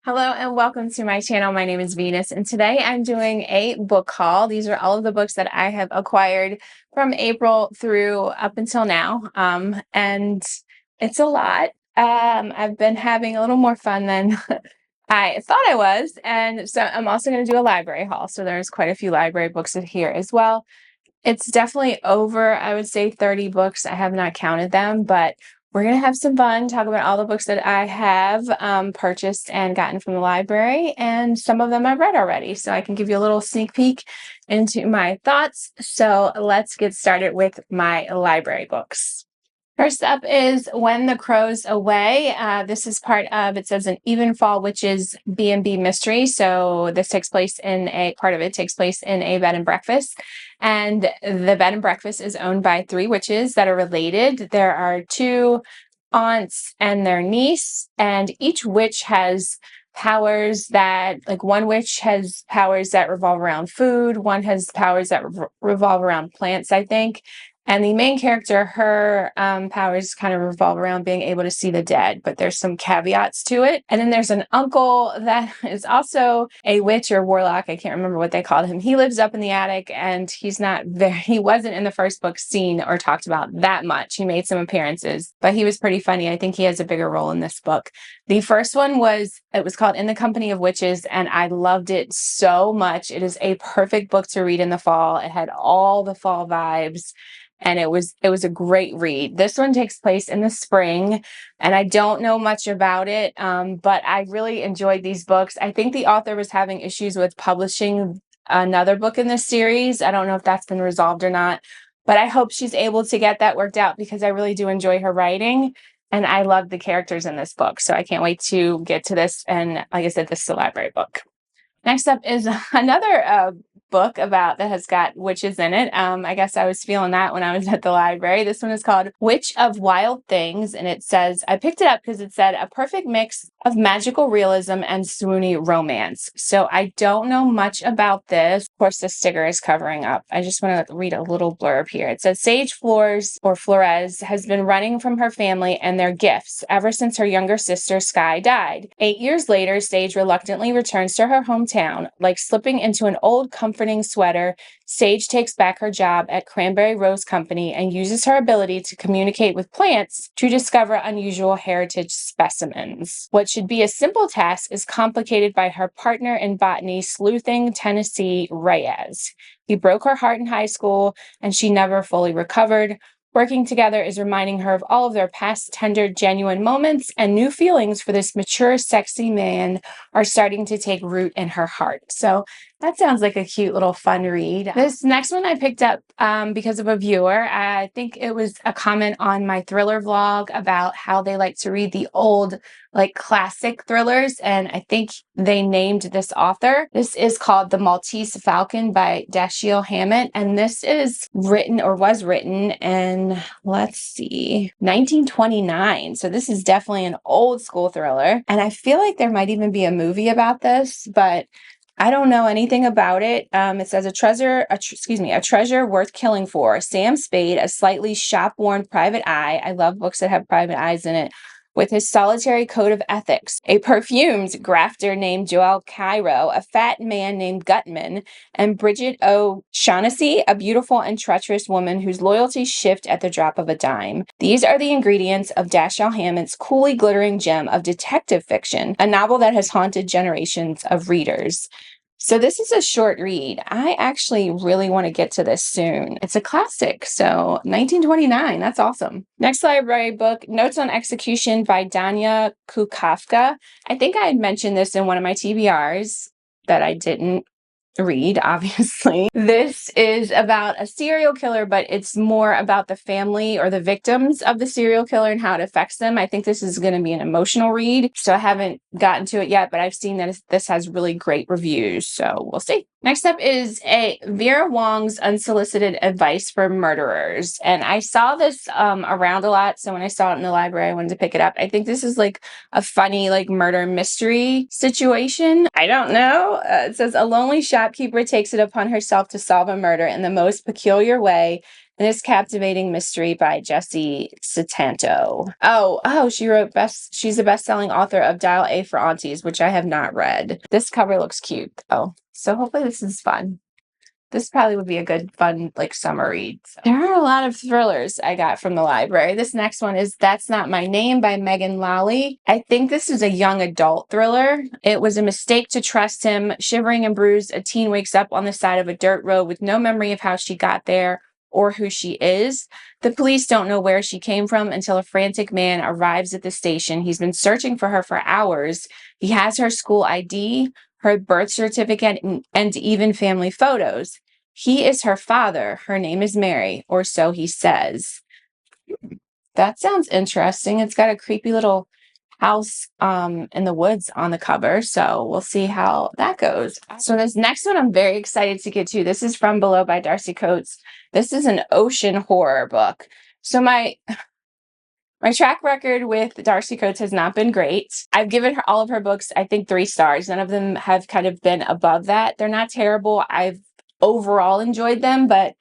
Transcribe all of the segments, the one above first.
Hello and welcome to my channel. My name is Venus and today I'm doing a book haul. These are all of the books that I have acquired from April through up until now. And it's a lot. I've been having a little more fun than I thought I was. And so I'm also going to do a library haul. So there's quite a few library books in here as well. It's definitely over, I would say 30 books. I have not counted them, but we're going to have some fun, talk about all the books that I have purchased and gotten from the library, and some of them I've read already. So I can give you a little sneak peek into my thoughts. So let's get started with my library books. First up is When the Crow's Away. This is part of, it says, an Evenfall Witches B&B mystery. So this takes place in part of it takes place in a bed and breakfast. And the bed and breakfast is owned by three witches that are related. There are two aunts and their niece, and each witch has powers that, like, one witch has powers that revolve around food, one has powers that revolve around plants, I think. And the main character, her powers kind of revolve around being able to see the dead, but there's some caveats to it. And then there's an uncle that is also a witch or warlock. I can't remember what they called him. He lives up in the attic, and he wasn't in the first book seen or talked about that much. He made some appearances, but he was pretty funny. I think he has a bigger role in this book. The first one was called In the Company of Witches, and I loved it so much. It is a perfect book to read in the fall. It had all the fall vibes. And it was a great read. This one takes place in the spring, and I don't know much about it, but I really enjoyed these books. I think the author was having issues with publishing another book in this series. I don't know if that's been resolved or not, but I hope she's able to get that worked out because I really do enjoy her writing, and I love the characters in this book. So I can't wait to get to this. And like I said, this is a library book. Next up is another book that has got witches in it. I guess I was feeling that when I was at the library. This one is called Witch of Wild Things, and it says, I picked it up because it said a perfect mix of magical realism and swoony romance. So I don't know much about this. Of course, the sticker is covering up. I just want to read a little blurb here. It says, Sage Flores has been running from her family and their gifts ever since her younger sister Sky died. 8 years later, Sage reluctantly returns to her hometown. Like slipping into an old comforting sweater, Sage takes back her job at Cranberry Rose Company and uses her ability to communicate with plants to discover unusual heritage specimens. What should be a simple task is complicated by her partner in botany, sleuthing Tennessee Reyes. He broke her heart in high school, and she never fully recovered. Working together is reminding her of all of their past tender, genuine moments, and new feelings for this mature, sexy man are starting to take root in her heart. So that sounds like a cute little fun read. This next one I picked up because of a viewer. I think it was a comment on my thriller vlog about how they like to read the old, like, classic thrillers, and I think they named this author. This is called The Maltese Falcon by Dashiell Hammett, and this is was written in, let's see, 1929. So this is definitely an old school thriller, and I feel like there might even be a movie about this, but I don't know anything about it. It says a treasure worth killing for. Sam Spade, a slightly shop-worn private eye. I love books that have private eyes in it. With his solitary code of ethics, a perfumed grafter named Joel Cairo, a fat man named Gutman, and Bridget O'Shaughnessy, a beautiful and treacherous woman whose loyalties shift at the drop of a dime. These are the ingredients of Dashiell Hammett's coolly glittering gem of detective fiction, a novel that has haunted generations of readers. So this is a short read. I actually really want to get to this soon. It's a classic, so 1929, that's awesome. Next library book, Notes on Execution by Danya Kukafka. I think I had mentioned this in one of my TBRs that I didn't read, obviously. This is about a serial killer, but it's more about the family or the victims of the serial killer and how it affects them. I think this is going to be an emotional read, so I haven't gotten to it yet, but I've seen that this has really great reviews, so we'll see. Next up is Vera Wong's Unsolicited Advice for Murderers, and I saw this around a lot, so when I saw it in the library, I wanted to pick it up. I think this is like a funny, like, murder mystery situation. I don't know. It says a lonely shopkeeper takes it upon herself to solve a murder in the most peculiar way in this captivating mystery by Jessie Satanto. She's a best-selling author of Dial A for Aunties, which I have not read. This cover looks cute, though. So hopefully this is fun. This probably would be a good, fun, like, summer read. So. There are a lot of thrillers I got from the library. This next one is That's Not My Name by Megan Lally. I think this is a young adult thriller. It was a mistake to trust him. Shivering and bruised, a teen wakes up on the side of a dirt road with no memory of how she got there or who she is. The police don't know where she came from until a frantic man arrives at the station. He's been searching for her for hours. He has her school ID, her birth certificate, and even family photos. He is her father. Her name is Mary, or so he says. That sounds interesting. It's got a creepy little house in the woods on the cover, so we'll see how that goes. So this next one I'm very excited to get to. This is From Below by Darcy Coates. This is an ocean horror book. So my track record with Darcy Coates has not been great. I've given her all of her books, I think, 3 stars. None of them have kind of been above that. They're not terrible. I've overall enjoyed them, but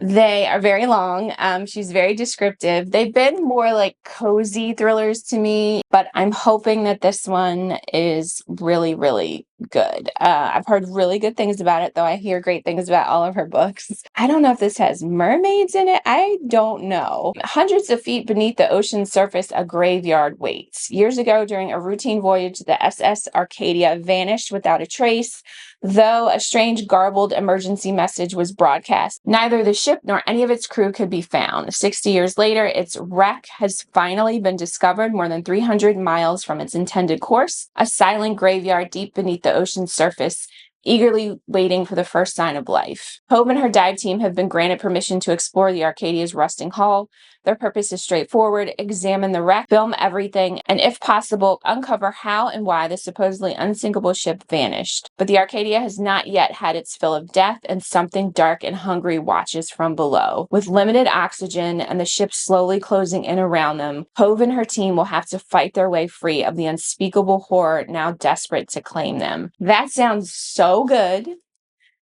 they are very long. She's very descriptive. They've been more like cozy thrillers to me, but I'm hoping that this one is really, really good. I've heard really good things about it, though I hear great things about all of her books. I don't know if this has mermaids in it. I don't know. Hundreds of feet beneath the ocean's surface, a graveyard waits. Years ago, during a routine voyage, the SS Arcadia vanished without a trace, though a strange garbled emergency message was broadcast. Neither the ship nor any of its crew could be found. 60 years later, its wreck has finally been discovered more than 300 miles from its intended course, a silent graveyard deep beneath the ocean's surface, eagerly waiting for the first sign of life. Hope and her dive team have been granted permission to explore the Arcadia's rusting hull. Their purpose is straightforward: examine the wreck, film everything, and if possible, uncover how and why the supposedly unsinkable ship vanished. But the Arcadia has not yet had its fill of death, and something dark and hungry watches from below. With limited oxygen and the ship slowly closing in around them, Hove and her team will have to fight their way free of the unspeakable horror now desperate to claim them. That sounds so good.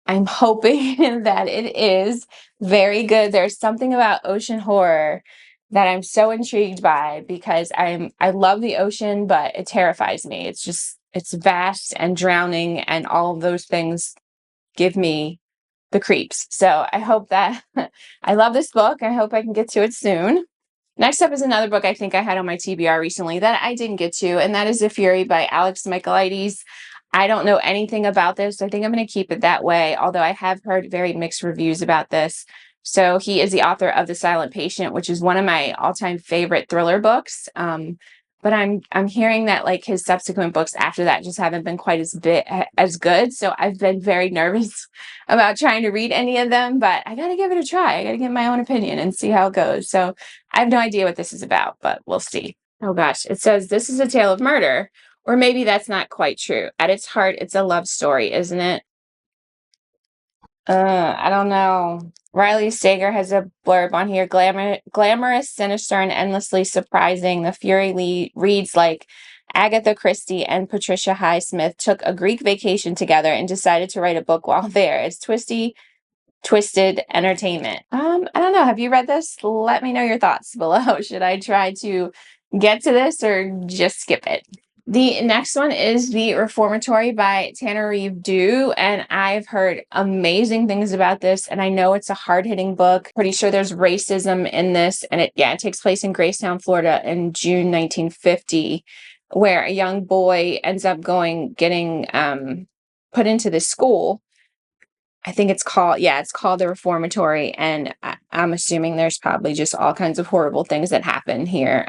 I'm hoping that it is very good. There's something about ocean horror that I'm so intrigued by because I love the ocean, but it terrifies me. It's vast and drowning, and all of those things give me the creeps. So I hope that I love this book. I hope I can get to it soon. Next up is another book I think I had on my TBR recently that I didn't get to, and that is The Fury by Alex Michaelides. I don't know anything about this. I think I'm going to keep it that way, although I have heard very mixed reviews about this. So he is the author of The Silent Patient, which is one of my all-time favorite thriller books. But I'm hearing that like his subsequent books after that just haven't been quite as good. So I've been very nervous about trying to read any of them, but I got to give it a try. I got to get my own opinion and see how it goes. So I have no idea what this is about, but we'll see. Oh gosh, it says this is a tale of murder. Or maybe that's not quite true. At its heart, it's a love story, isn't it? I don't know. Riley Sager has a blurb on here. Glamorous, sinister, and endlessly surprising. The Fury reads like Agatha Christie and Patricia Highsmith took a Greek vacation together and decided to write a book while there. It's twisted entertainment. I don't know. Have you read this? Let me know your thoughts below. Should I try to get to this or just skip it? The next one is The Reformatory by Tanner Reeve Dew, and I've heard amazing things about this, and I know it's a hard-hitting book. Pretty sure there's racism in this, and it takes place in Gracetown, Florida in June 1950, where a young boy ends up getting put into this school. I think it's called The Reformatory, and I'm assuming there's probably just all kinds of horrible things that happen here.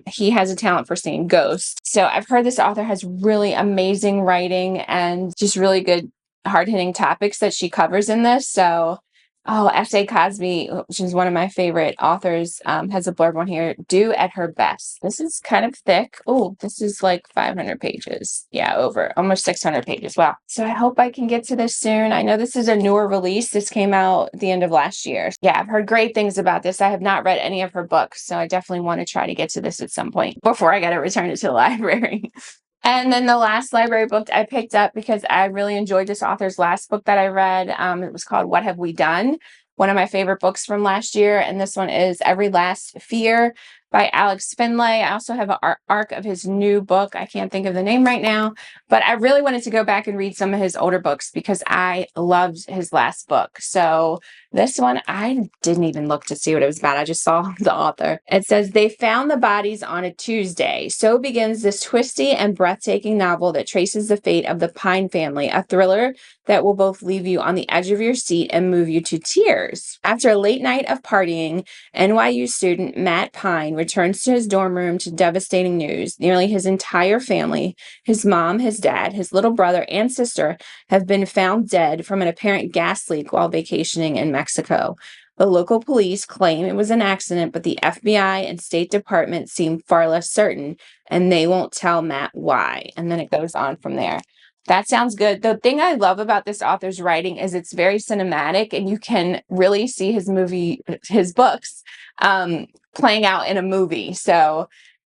He has a talent for seeing ghosts. So I've heard this author has really amazing writing and just really good hard-hitting topics that she covers in this. So, S.A. Cosby, which is one of my favorite authors, has a blurb on here, "Do at her best." This is kind of thick. Oh, this is like 500 pages. Yeah, over almost 600 pages. Wow. So I hope I can get to this soon. I know this is a newer release. This came out at the end of last year. Yeah, I've heard great things about this. I have not read any of her books, so I definitely want to try to get to this at some point before I got to return it to the library. And then the last library book I picked up because I really enjoyed this author's last book that I read. It was called What Have We Done? one of my favorite books from last year. And this one is Every Last Fear by Alex Finlay. I also have an arc of his new book. I can't think of the name right now, but I really wanted to go back and read some of his older books because I loved his last book. So this one, I didn't even look to see what it was about. I just saw the author. It says, they found the bodies on a Tuesday. So begins this twisty and breathtaking novel that traces the fate of the Pine family, a thriller that will both leave you on the edge of your seat and move you to tears. After a late night of partying, NYU student Matt Pine returns to his dorm room to devastating news. Nearly his entire family, his mom, his dad, his little brother, and sister, have been found dead from an apparent gas leak while vacationing in Mexico. The local police claim it was an accident, but the FBI and State Department seem far less certain, and they won't tell Matt why. And then it goes on from there. That sounds good. The thing I love about this author's writing is it's very cinematic, and you can really see his books playing out in a movie. So,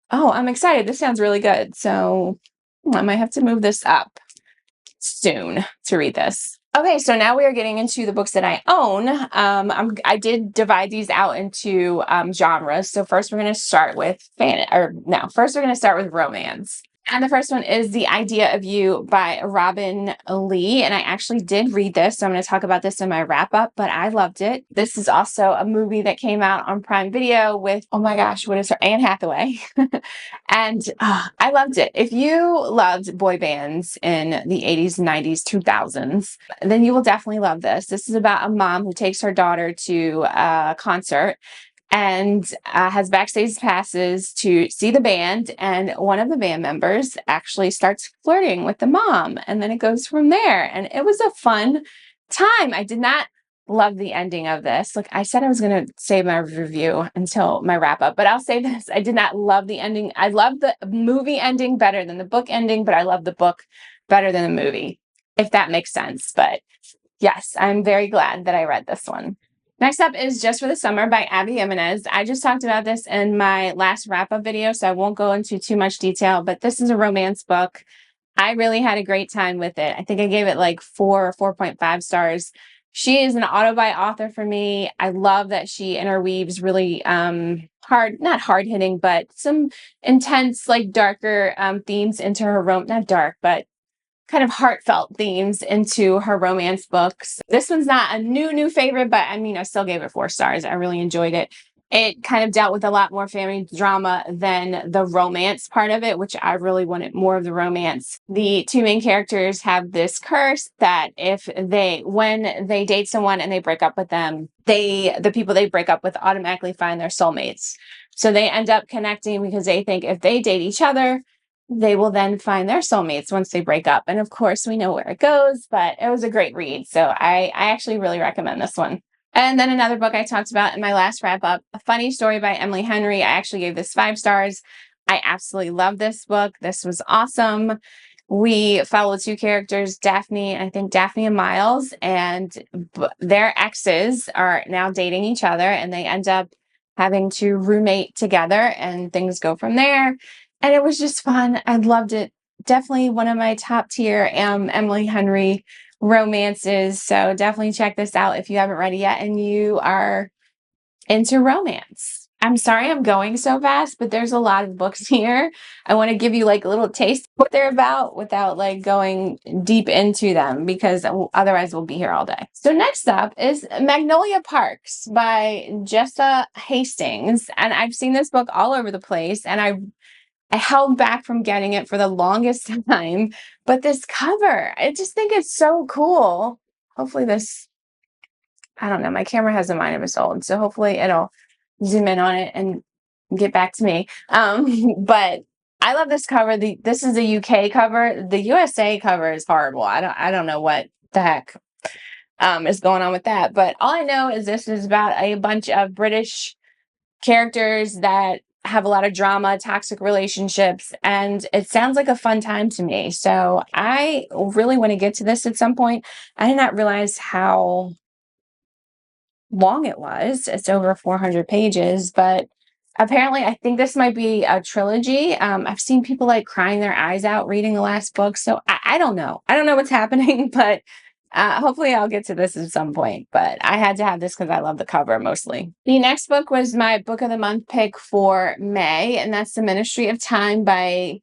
I'm excited. This sounds really good. So I might have to move this up soon to read this. Okay, so now we are getting into the books that I own. I did divide these out into genres. So first we're going to start with first we're going to start with romance. And the first one is The Idea of You by Robin Lee. And I actually did read this, so I'm going to talk about this in my wrap up, but I loved it. This is also a movie that came out on Prime Video with, oh my gosh, what is her? Anne Hathaway. And I loved it. If you loved boy bands in the 80s, 90s, 2000s, then you will definitely love this. This is about a mom who takes her daughter to a concert and has backstage passes to see the band, and one of the band members actually starts flirting with the mom, and then it goes from there. And it was a fun time. I did not love the ending of this. Look, I said I was going to save my review until my wrap up, but I'll say this. I did not love the ending. I love the movie ending better than the book ending, but I love the book better than the movie, if that makes sense. But yes, I'm very glad that I read this one. Next up is Just for the Summer by Abby Jimenez. I just talked about this in my last wrap-up video, so I won't go into too much detail, but this is a romance book. I really had a great time with it. I think I gave it like 4 or 4.5 stars. She is an auto-buy author for me. I love that she interweaves really not hard-hitting, but some intense, like darker themes into her not dark, but kind of heartfelt themes into her romance books. This one's not a new favorite, but I mean, I still gave it 4 stars. I really enjoyed it. It kind of dealt with a lot more family drama than the romance part of it, which I really wanted more of the romance. The 2 main characters have this curse that when they date someone and they break up with them, the people they break up with automatically find their soulmates. So they end up connecting because they think if they date each other, they will then find their soulmates once they break up. And of course, we know where it goes, but it was a great read. So I actually really recommend this one. And then another book I talked about in my last wrap up, A Funny Story by Emily Henry. I actually gave this 5 stars. I absolutely love this book. This was awesome. We follow 2 characters, Daphne and Miles, and their exes are now dating each other, and they end up having to roommate together, and things go from there. And it was just fun. I loved it. Definitely one of my top tier Emily Henry romances. So definitely check this out if you haven't read it yet and you are into romance. I'm sorry I'm going so fast, but there's a lot of books here. I want to give you like a little taste of what they're about without like going deep into them, because otherwise we'll be here all day. So next up is Magnolia Parks by Jessa Hastings. And I've seen this book all over the place, and I held back from getting it for the longest time, but this cover, I just think it's so cool. Hopefully I don't know, my camera has a mind of its own, so hopefully it'll zoom in on it and get back to me. But I love this cover. This is a UK cover. The USA cover is horrible. I don't know what the heck is going on with that, but all I know is this is about a bunch of British characters that have a lot of drama, toxic relationships, and it sounds like a fun time to me. So I really want to get to this at some point. I did not realize how long it was. It's over 400 pages, but apparently I think this might be a trilogy. I've seen people like crying their eyes out reading the last book. So I don't know. I don't know what's happening, but Hopefully I'll get to this at some point, but I had to have this because I love the cover mostly. The next book was my book of the month pick for May, and that's The Ministry of Time by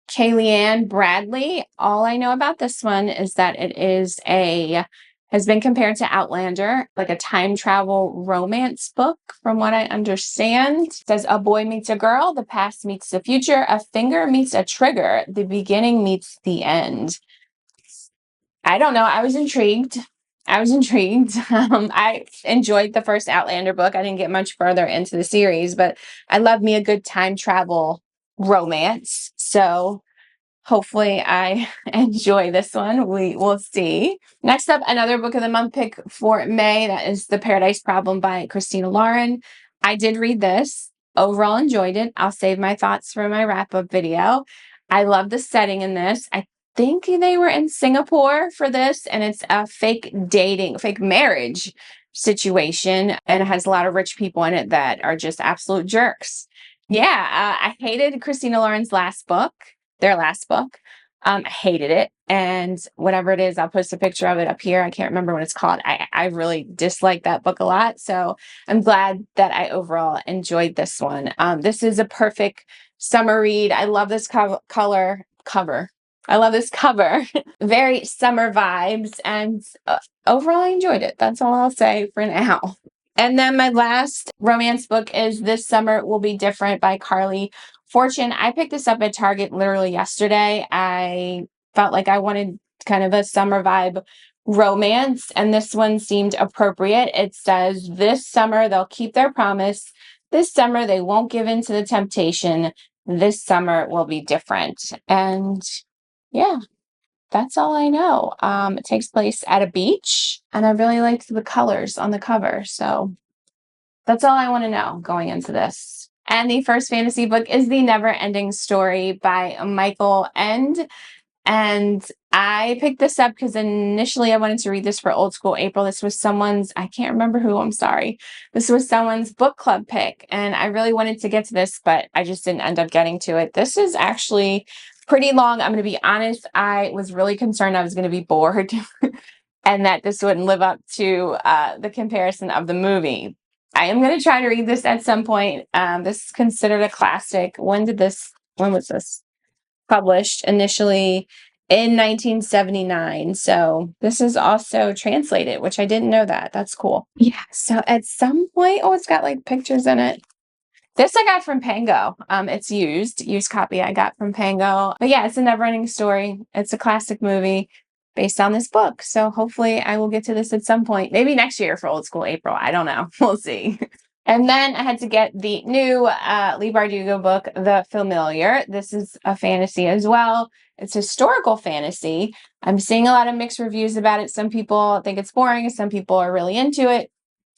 Kayleigh Bradley. All I know about this one is that it is has been compared to Outlander, like a time travel romance book, from what I understand. It says a boy meets a girl, the past meets the future, a finger meets a trigger, the beginning meets the end. I don't know. I was intrigued. I enjoyed the first Outlander book. I didn't get much further into the series, but I love me a good time travel romance. So hopefully I enjoy this one. We will see. Next up, another book of the month pick for May. That is The Paradise Problem by Christina Lauren. I did read this. Overall enjoyed it. I'll save my thoughts for my wrap-up video. I love the setting in this. I think they were in Singapore for this, and it's a fake marriage situation, and it has a lot of rich people in it that are just absolute jerks. Yeah, I hated Christina Lauren's last book, their last book. I hated it. And whatever it is, I'll post a picture of it up here. I can't remember what it's called. I really disliked that book a lot. So I'm glad that I overall enjoyed this one. This is a perfect summer read. I love this cover. I love this cover. Very summer vibes. And overall, I enjoyed it. That's all I'll say for now. And then my last romance book is This Summer Will Be Different by Carly Fortune. I picked this up at Target literally yesterday. I felt like I wanted kind of a summer vibe romance, and this one seemed appropriate. It says, this summer they'll keep their promise. This summer they won't give in to the temptation. This summer will be different. And yeah, that's all I know. It takes place at a beach, and I really liked the colors on the cover. So that's all I want to know going into this. And the first fantasy book is The Never Ending Story by Michael End. And I picked this up because initially I wanted to read this for Old School April. This was someone's, I can't remember who, I'm sorry. This was someone's book club pick. And I really wanted to get to this, but I just didn't end up getting to it. This is actually pretty long. I'm going to be honest. I was really concerned I was going to be bored and that this wouldn't live up to the comparison of the movie. I am going to try to read this at some point. This is considered a classic. When was this published? Initially in 1979. So this is also translated, which I didn't know that. That's cool. Yeah. So at some point, oh, it's got like pictures in it. This I got from Pango. It's used copy I got from Pango. But yeah, it's a never-ending story. It's a classic movie based on this book. So hopefully I will get to this at some point. Maybe next year for Old School April. I don't know. We'll see. And then I had to get the new Leigh Bardugo book, The Familiar. This is a fantasy as well. It's historical fantasy. I'm seeing a lot of mixed reviews about it. Some people think it's boring. Some people are really into it.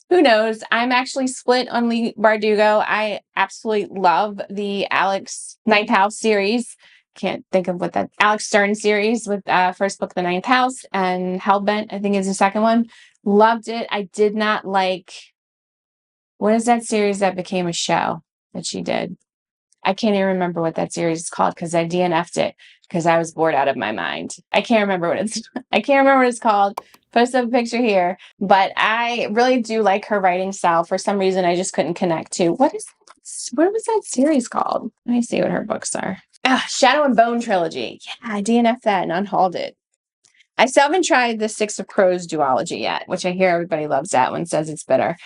Who knows? I'm actually split on Leigh Bardugo. I absolutely love the Alex Ninth House series. Can't think of what that Alex Stern series with first book, The Ninth House, and Hellbent, I think is the second one. Loved it. I did not like, what is that series that became a show that she did? I can't even remember what that series is called because I DNF'd it because I was bored out of my mind. I can't remember what it's called. Post up a picture here. But I really do like her writing style. For some reason, I just couldn't connect to. What was that series called? Let me see what her books are. Shadow and Bone trilogy. Yeah, I DNF'd that and unhauled it. I still haven't tried the Six of Crows duology yet, which I hear everybody loves that one, says it's better.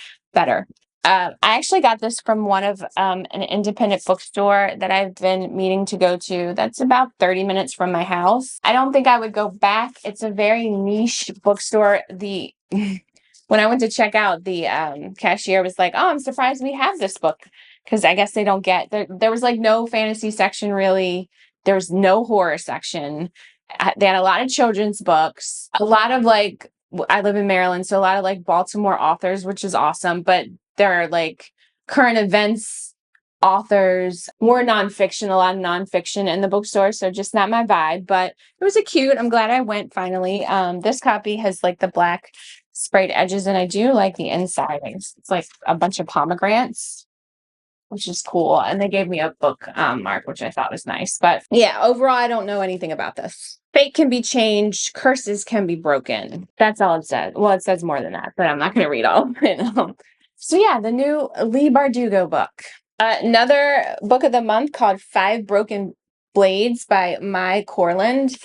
I actually got this from one of an independent bookstore that I've been meaning to go to. That's about 30 minutes from my house. I don't think I would go back. It's a very niche bookstore. When I went to check out, the cashier was like, "Oh, I'm surprised we have this book," because I guess they don't get there was like no fantasy section really. There was no horror section. They had a lot of children's books, a lot of like, I live in Maryland, so a lot of like Baltimore authors, which is awesome, but there are like current events authors, more nonfiction, a lot of nonfiction in the bookstore, so just not my vibe, but it was I'm glad I went finally. This copy has like the black sprayed edges, and I do like the inside. It's like a bunch of pomegranates, which is cool. And they gave me a book mark, which I thought was nice. But yeah, overall, I don't know anything about this. Fate can be changed, curses can be broken. That's all it says. Well, it says more than that, but I'm not going to read all of it. So yeah, the new Lee Bardugo book. Another book of the month called Five Broken Blades by Mai Corland.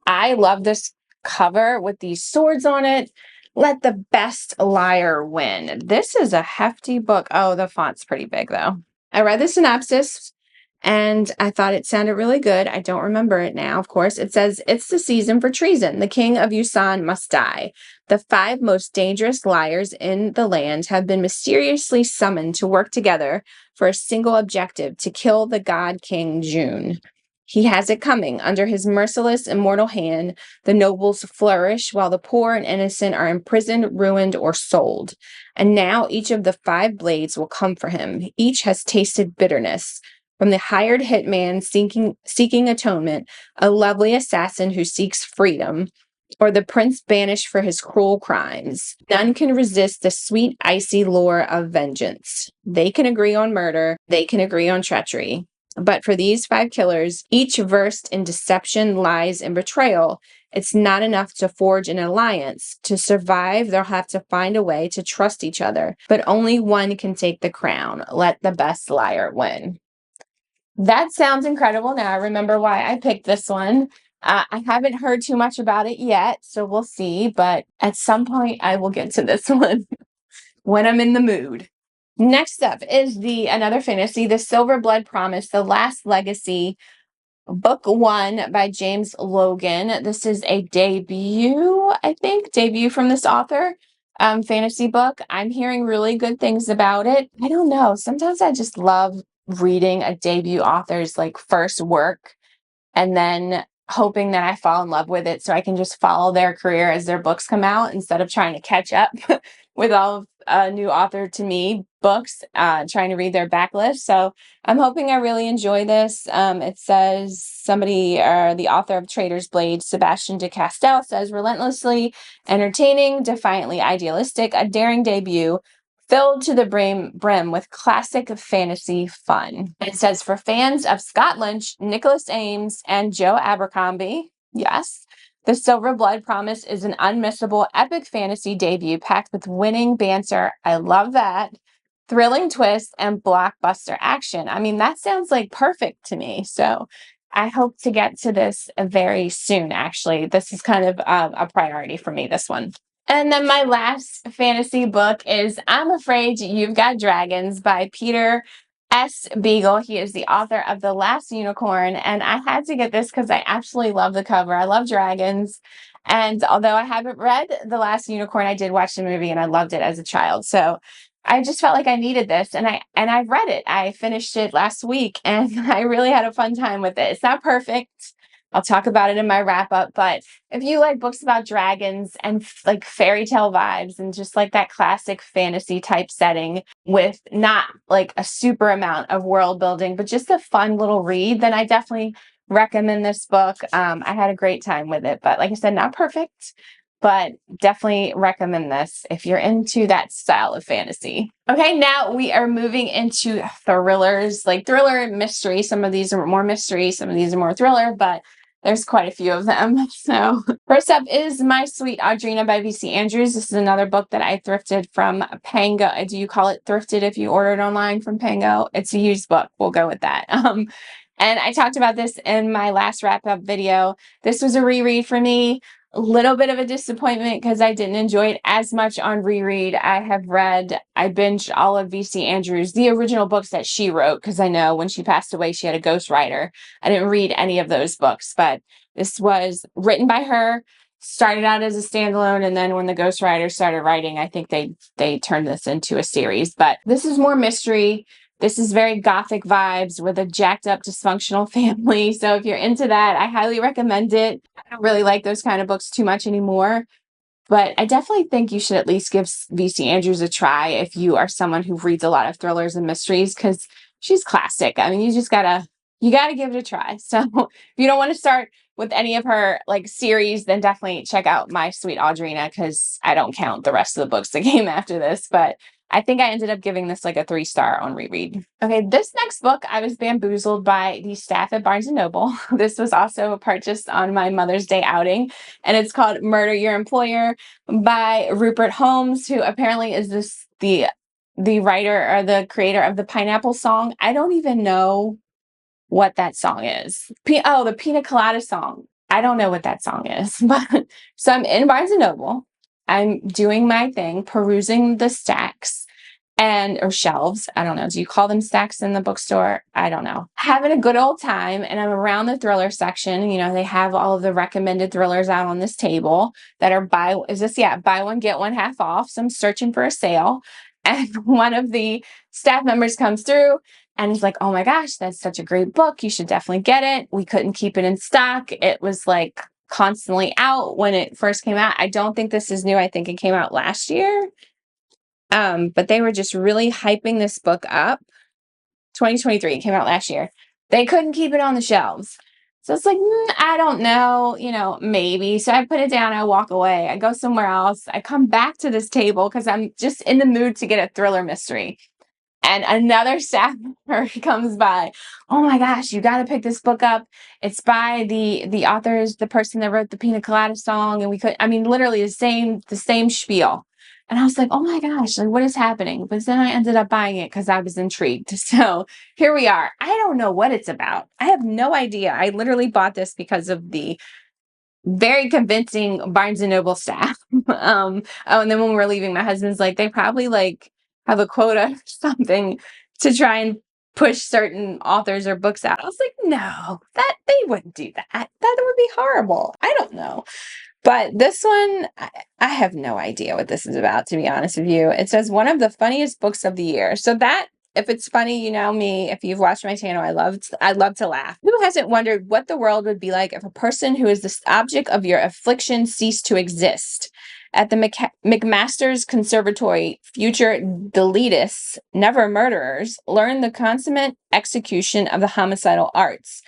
I love this cover with these swords on it. Let the best liar win. This is a hefty book. Oh, the font's pretty big though. I read the synopsis and I thought it sounded really good. I don't remember it now, of course. It says, it's the season for treason. The king of Yusan must die. The 5 most dangerous liars in the land have been mysteriously summoned to work together for a single objective, to kill the god king June. He has it coming. Under his merciless, immortal hand, the nobles flourish while the poor and innocent are imprisoned, ruined, or sold. And now each of the 5 blades will come for him. Each has tasted bitterness. From the hired hitman seeking atonement, a lovely assassin who seeks freedom, or the prince banished for his cruel crimes. None can resist the sweet, icy lure of vengeance. They can agree on murder. They can agree on treachery. But for these 5 killers, each versed in deception, lies, and betrayal, it's not enough to forge an alliance. To survive, they'll have to find a way to trust each other. But only one can take the crown. Let the best liar win. That sounds incredible. Now I remember why I picked this one. I haven't heard too much about it yet, so we'll see. But at some point, I will get to this one when I'm in the mood. Next up is another fantasy, The Silver Blood Promise, The Last Legacy, Book 1 by James Logan. This is a debut, I think, from this author. Fantasy book. I'm hearing really good things about it. I don't know. Sometimes I just love reading a debut author's like first work and then hoping that I fall in love with it so I can just follow their career as their books come out instead of trying to catch up with all of new author to me books, trying to read their backlist. So I'm hoping I really enjoy this. It says the author of Traitor's Blade, Sebastian de Castell, says relentlessly entertaining, defiantly idealistic, a daring debut filled to the brim with classic fantasy fun. It says, for fans of Scott Lynch, Nicholas Ames, and Joe Abercrombie, yes, The Silver Blood Promise is an unmissable epic fantasy debut packed with winning banter. I love that. Thrilling twist and blockbuster action. I mean, that sounds like perfect to me. So I hope to get to this very soon, actually. This is kind of a priority for me, this one. And then my last fantasy book is I'm Afraid You've Got Dragons by Peter S. Beagle. He is the author of The Last Unicorn. And I had to get this because I absolutely love the cover. I love dragons. And although I haven't read The Last Unicorn, I did watch the movie and I loved it as a child. So I just felt like I needed this. And I read it. I finished it last week and I really had a fun time with it. It's not perfect. I'll talk about it in my wrap up, but if you like books about dragons and like fairy tale vibes and just like that classic fantasy type setting with not like a super amount of world building, but just a fun little read, then I definitely recommend this book. I had a great time with it, but like I said, not perfect, but definitely recommend this if you're into that style of fantasy. Okay, now we are moving into thrillers, like thriller and mystery. Some of these are more mystery, some of these are more thriller, but there's quite a few of them. So first up is My Sweet Audrina by V.C. Andrews. This is another book that I thrifted from Pango. Do you call it thrifted if you ordered online from Pango? It's a used book. We'll go with that. And I talked about this in my last wrap-up video. This was a reread for me. A little bit of a disappointment because I didn't enjoy it as much on reread. I binged all of V.C. Andrews, the original books that she wrote, because I know when she passed away, she had a ghostwriter. I didn't read any of those books, but this was written by her, started out as a standalone, and then when the ghostwriter started writing, I think they turned this into a series. But this is more mystery. This is very gothic vibes with a jacked up dysfunctional family. So if you're into that, I highly recommend it. I don't really like those kind of books too much anymore, but I definitely think you should at least give V.C. Andrews a try if you are someone who reads a lot of thrillers and mysteries, because she's classic. I mean, you gotta give it a try. So if you don't want to start with any of her like series, then definitely check out My Sweet Audrina, because I don't count the rest of the books that came after this, but I think I ended up giving this like a 3-star on reread. Okay, this next book, I was bamboozled by the staff at Barnes & Noble. This was also purchased on my Mother's Day outing, and it's called Murder Your Employer by Rupert Holmes, who apparently is the writer or the creator of the Pineapple Song. I don't even know what that song is. The Pina Colada Song. I don't know what that song is. But so I'm in Barnes & Noble. I'm doing my thing, perusing the stacks or shelves. I don't know. Do you call them stacks in the bookstore? I don't know. Having a good old time, and I'm around the thriller section. You know, they have all of the recommended thrillers out on this table that are buy one, get one half off. So I'm searching for a sale. And one of the staff members comes through and he's like, oh my gosh, that's such a great book. You should definitely get it. We couldn't keep it in stock. It was like constantly out when it first came out. I don't think this is new. I think it came out last year. But they were just really hyping this book up. 2023, it came out last year. They couldn't keep it on the shelves. So it's like, I don't know, maybe. So I put it down, I walk away, I go somewhere else. I come back to this table because I'm just in the mood to get a thriller mystery. And another staff member comes by. Oh my gosh, you got to pick this book up. It's by the authors, the person that wrote the Pina Colada Song. And literally the same spiel. And I was like, oh my gosh, like what is happening? But then I ended up buying it because I was intrigued. So here we are. I don't know what it's about. I have no idea. I literally bought this because of the very convincing Barnes & Noble staff. And then when we're leaving, my husband's like, they probably like have a quota or something to try and push certain authors or books out. I was like, no, that they wouldn't do that. That would be horrible. I don't know. But this one, I have no idea what this is about, to be honest with you. It says one of the funniest books of the year. So that, if it's funny, you know me, if you've watched my channel, I love to laugh. Who hasn't wondered what the world would be like if a person who is the object of your affliction ceased to exist? At the McMaster's Conservatory, future deletists, never murderers, learn the consummate execution of the homicidal arts.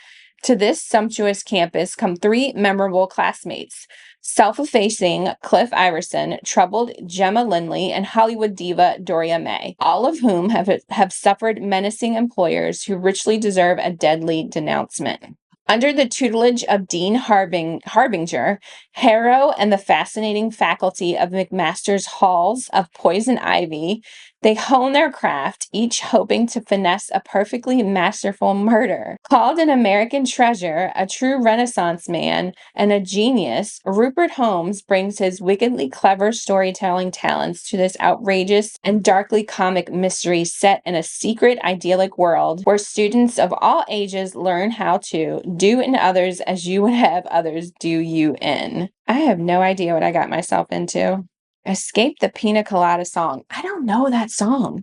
To this sumptuous campus come 3 memorable classmates: self-effacing Cliff Iverson, troubled Gemma Lindley, and Hollywood diva Doria May, all of whom have suffered menacing employers who richly deserve a deadly denouncement. Under the tutelage of Dean Harbinger, Harrow, and the fascinating faculty of McMaster's Halls of Poison Ivy, they hone their craft, each hoping to finesse a perfectly masterful murder. Called an American treasure, a true Renaissance man, and a genius, Rupert Holmes brings his wickedly clever storytelling talents to this outrageous and darkly comic mystery set in a secret, idyllic world where students of all ages learn how to do in others as you would have others do you in. I have no idea what I got myself into. Escape the Pina Colada Song. I don't know that song.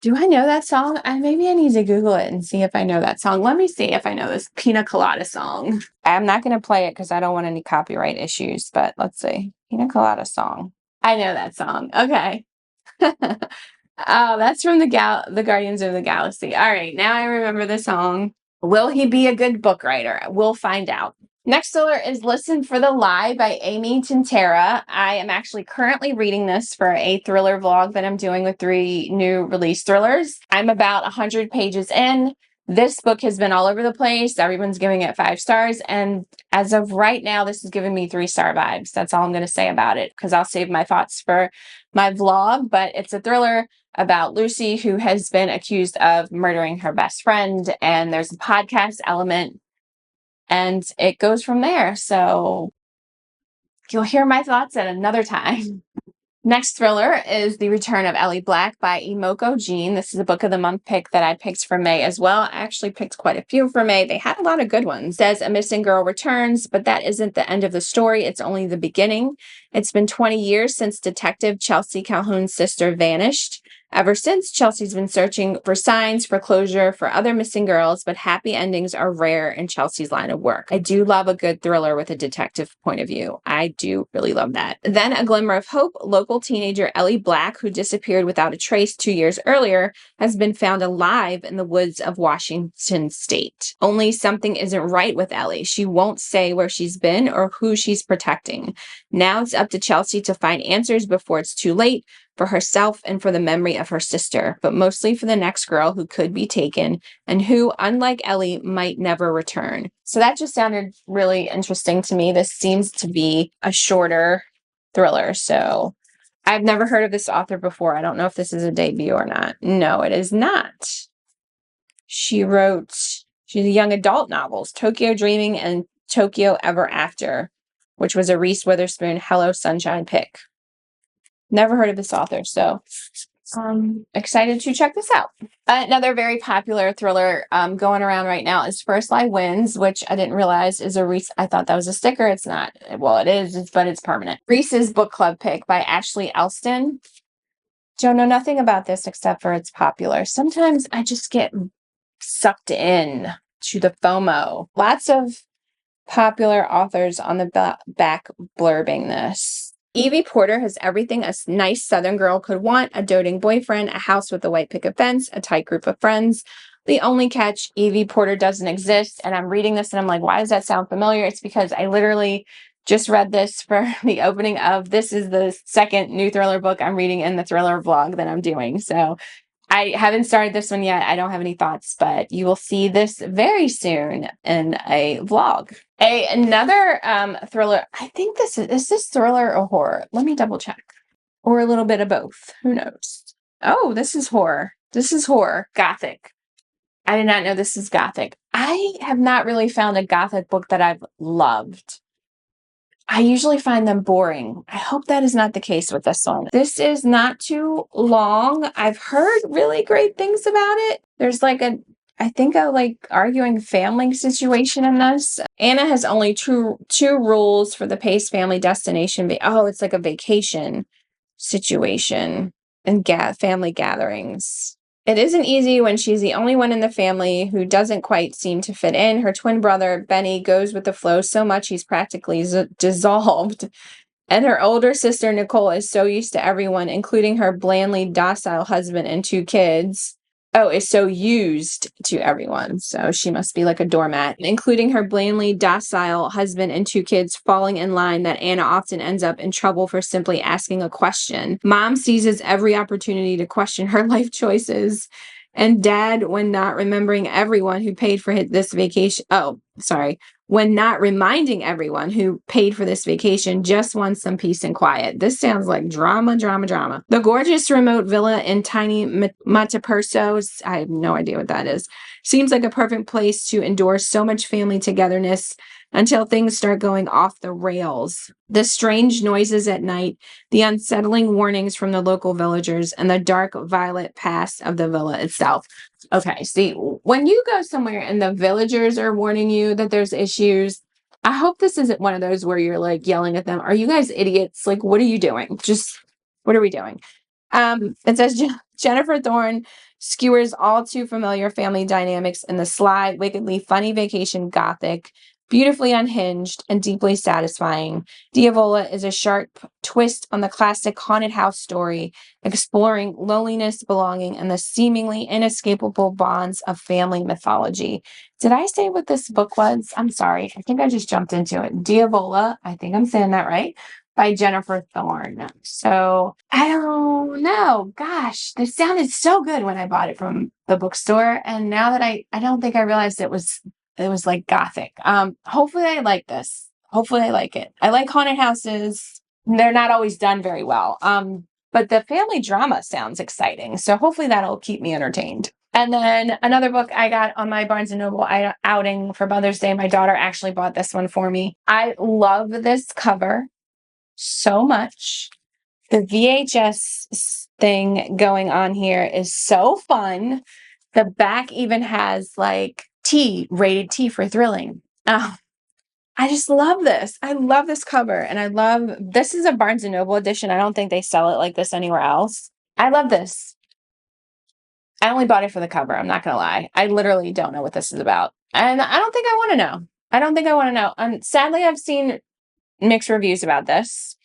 Do I know that song? Maybe I need to Google it and see if I know that song. Let me see if I know this Pina Colada Song. I'm not going to play it because I don't want any copyright issues, but let's see. Pina Colada Song. I know that song. Okay. Oh, that's from the Guardians of the Galaxy. All right, now I remember the song. Will he be a good book writer? We'll find out. Next thriller is Listen for the Lie by Amy Tintera. I am actually currently reading this for a thriller vlog that I'm doing with 3 new release thrillers. I'm about 100 pages in. This book has been all over the place. Everyone's giving it 5 stars. And as of right now, this is giving me 3-star vibes. That's all I'm going to say about it because I'll save my thoughts for my vlog. But it's a thriller about Lucy, who has been accused of murdering her best friend. And there's a podcast element. And it goes from there. So you'll hear my thoughts at another time. Next thriller is The Return of Ellie Black by Emoko Jean. This is a book of the month pick that I picked for May as well. I actually picked quite a few for May. They had a lot of good ones. It says a missing girl returns, but that isn't the end of the story. It's only the beginning. It's been 20 years since Detective Chelsea Calhoun's sister vanished. Ever since, Chelsea's been searching for signs, for closure, for other missing girls, but happy endings are rare in Chelsea's line of work. I do love a good thriller with a detective point of view. I do really love that. Then A Glimmer of Hope, local teenager Ellie Black, who disappeared without a trace 2 years earlier, has been found alive in the woods of Washington State. Only something isn't right with Ellie. She won't say where she's been or who she's protecting. Now it's up to Chelsea to find answers before it's too late. for herself and for the memory of her sister, but mostly for the next girl who could be taken and who, unlike Ellie, might never return. So that just sounded really interesting to me. This seems to be a shorter thriller. So I've never heard of this author before. I don't know if this is a debut or not. No, it is not. She's a young adult novels, Tokyo Dreaming and Tokyo Ever After, which was a Reese Witherspoon Hello Sunshine pick. Never heard of this author, so excited to check this out. Another very popular thriller going around right now is First Lie Wins, which I didn't realize is a Reese. I thought that was a sticker. It's not. Well, it is, but it's permanent. Reese's book club pick by Ashley Elston. Don't know nothing about this except for it's popular. Sometimes I just get sucked in to the FOMO. Lots of popular authors on the back blurbing this. Evie Porter has everything a nice Southern girl could want: a doting boyfriend, a house with a white picket fence, a tight group of friends. The only catch, Evie Porter doesn't exist. And I'm reading this and I'm like, why does that sound familiar? It's because I literally just read this for the opening of, this is the second new thriller book I'm reading in the thriller vlog that I'm doing. So I haven't started this one yet. I don't have any thoughts, but you will see this very soon in a vlog. Another thriller. I think is this thriller or horror? Let me double check. Or a little bit of both. Who knows? Oh, this is horror. This is horror. Gothic. I did not know this is Gothic. I have not really found a Gothic book that I've loved. I usually find them boring. I hope that is not the case with this one. This is not too long. I've heard really great things about it. There's like I think a like arguing family situation in this. Anna has only two rules for the Pace family destination. Oh, it's like a vacation situation and family gatherings. It isn't easy when she's the only one in the family who doesn't quite seem to fit in. Her twin brother, Benny, goes with the flow so much he's practically dissolved. And her older sister, Nicole, is so used to everyone, including her blandly docile husband and 2 kids. Oh, is so used to everyone. So she must be like a doormat, including her blandly docile husband and 2 kids falling in line that Anna often ends up in trouble for simply asking a question. Mom seizes every opportunity to question her life choices. And Dad, when not remembering everyone who paid for this vacation. When not reminding everyone who paid for this vacation, just wants some peace and quiet. This sounds like drama, drama, drama. The gorgeous remote villa in tiny Monteperso, I have no idea what that is, seems like a perfect place to endure so much family togetherness until things start going off the rails. The strange noises at night, the unsettling warnings from the local villagers, and the dark violet past of the villa itself. Okay, see, when you go somewhere and the villagers are warning you that there's issues, I hope this isn't one of those where you're like yelling at them. Are you guys idiots? Like, what are you doing? Just, what are we doing? It says Jennifer Thorne skewers all too familiar family dynamics in the sly, wickedly funny vacation Gothic, beautifully unhinged and deeply satisfying. Diavola is a sharp twist on the classic haunted house story, exploring loneliness, belonging, and the seemingly inescapable bonds of family mythology. Did I say what this book was? I'm sorry. I think I just jumped into it. Diavola, I think I'm saying that right, by Jennifer Thorne. So I don't know. Gosh, this sounded so good when I bought it from the bookstore. And now that I don't think I realized it was like Gothic. Hopefully I like this. Hopefully I like it. I like haunted houses. They're not always done very well. But the family drama sounds exciting. So hopefully that'll keep me entertained. And then another book I got on my Barnes & Noble outing for Mother's Day. My daughter actually bought this one for me. I love this cover so much. The VHS thing going on here is so fun. The back even has like rated T for thrilling. Oh, I just love this. I love this cover. And this is a Barnes & Noble edition. I don't think they sell it like this anywhere else. I love this. I only bought it for the cover. I'm not going to lie. I literally don't know what this is about. And I don't think I want to know. I don't think I want to know. Sadly, I've seen mixed reviews about this.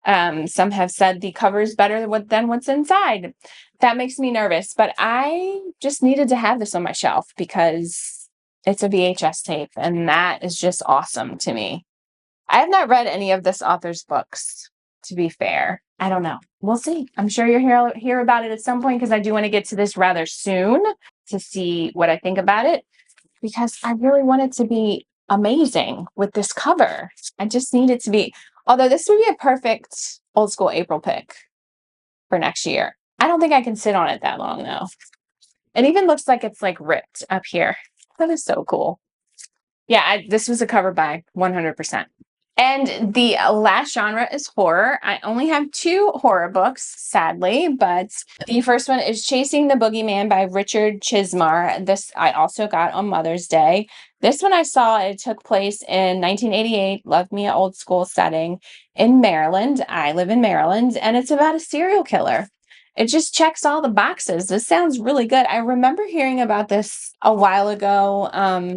Some have said the cover is better than what's inside. That makes me nervous, but I just needed to have this on my shelf because it's a VHS tape, and that is just awesome to me. I have not read any of this author's books. to be fair. I don't know. We'll see. I'm sure you'll hear about it at some point because I do want to get to this rather soon to see what I think about it because I really want it to be amazing with this cover. I just need it to be, although this would be a perfect old school April pick for next year. I don't think I can sit on it that long though. It even looks like it's like ripped up here. That is so cool. Yeah, this was a cover buy, 100%. And the last genre is horror. I only have 2 horror books, sadly, but the first one is Chasing the Boogeyman by Richard Chismar. This I also got on Mother's Day. This one I saw, it took place in 1988, Love Me an Old School setting in Maryland. I live in Maryland, and it's about a serial killer. It just checks all the boxes. This sounds really good. I remember hearing about this a while ago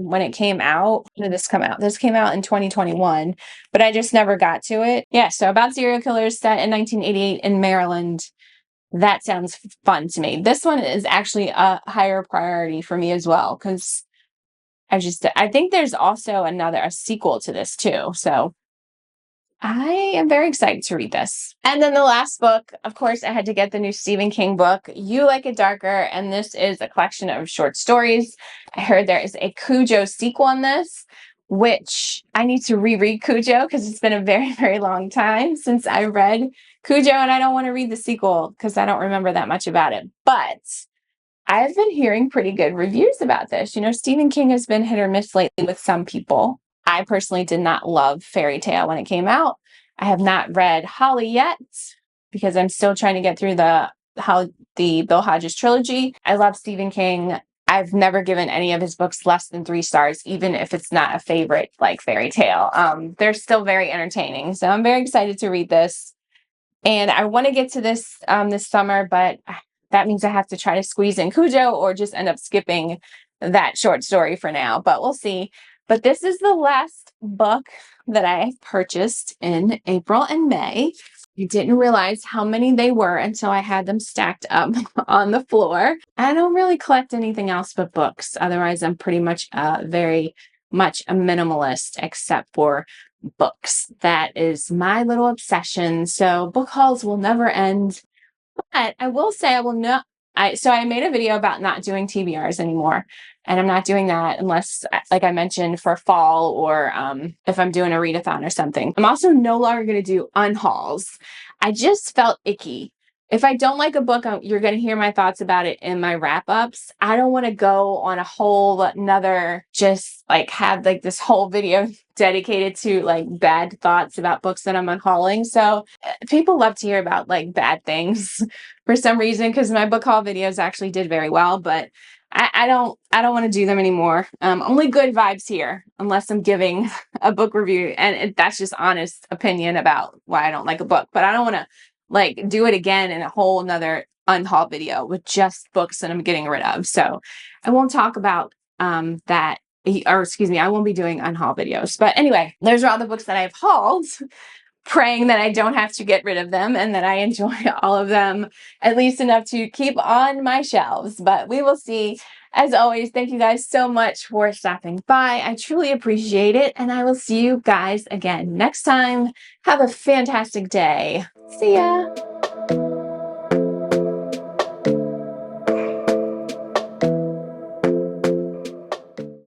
when it came out. When did this come out? This came out in 2021, but I just never got to it. Yeah, so about serial killers set in 1988 in Maryland. That sounds fun to me. This one is actually a higher priority for me as well because I think there's also a sequel to this too. So I am very excited to read this. And then the last book, of course, I had to get the new Stephen King book, You Like It Darker, and this is a collection of short stories. I heard there is a Cujo sequel on this, which I need to reread Cujo because it's been a very, very long time since I read Cujo, and I don't want to read the sequel because I don't remember that much about it. But I've been hearing pretty good reviews about this. You know, Stephen King has been hit or miss lately with some people. I personally did not love Fairy Tale when it came out. I have not read Holly yet because I'm still trying to get through the Bill Hodges trilogy. I love Stephen King. I've never given any of his books less than 3 stars, even if it's not a favorite like Fairy Tale. They're still very entertaining. So I'm very excited to read this. And I want to get to this this summer, but that means I have to try to squeeze in Cujo or just end up skipping that short story for now. But we'll see. But this is the last book that I purchased in April and May. I didn't realize how many they were until I had them stacked up on the floor. I don't really collect anything else but books. Otherwise, I'm pretty much very much a minimalist except for books. That is my little obsession. So book hauls will never end. But I will say I will not. So I made a video about not doing TBRs anymore. And I'm not doing that unless, like I mentioned, for fall or if I'm doing a readathon or something. I'm also no longer going to do unhauls. I just felt icky. If I don't like a book, you're going to hear my thoughts about it in my wrap-ups. I don't want to go on a whole nother, just like have like this whole video dedicated to like bad thoughts about books that I'm unhauling. So people love to hear about like bad things for some reason because my book haul videos actually did very well, but I don't want to do them anymore. Only good vibes here, unless I'm giving a book review, and that's just honest opinion about why I don't like a book. But I don't want to like do it again in a whole nother unhaul video with just books that I'm getting rid of. So I won't talk about that, or excuse me, I won't be doing unhaul videos. But anyway, those are all the books that I've hauled, praying that I don't have to get rid of them and that I enjoy all of them at least enough to keep on my shelves. But we will see. As always, thank you guys so much for stopping by. I truly appreciate it. And I will see you guys again next time. Have a fantastic day. See ya.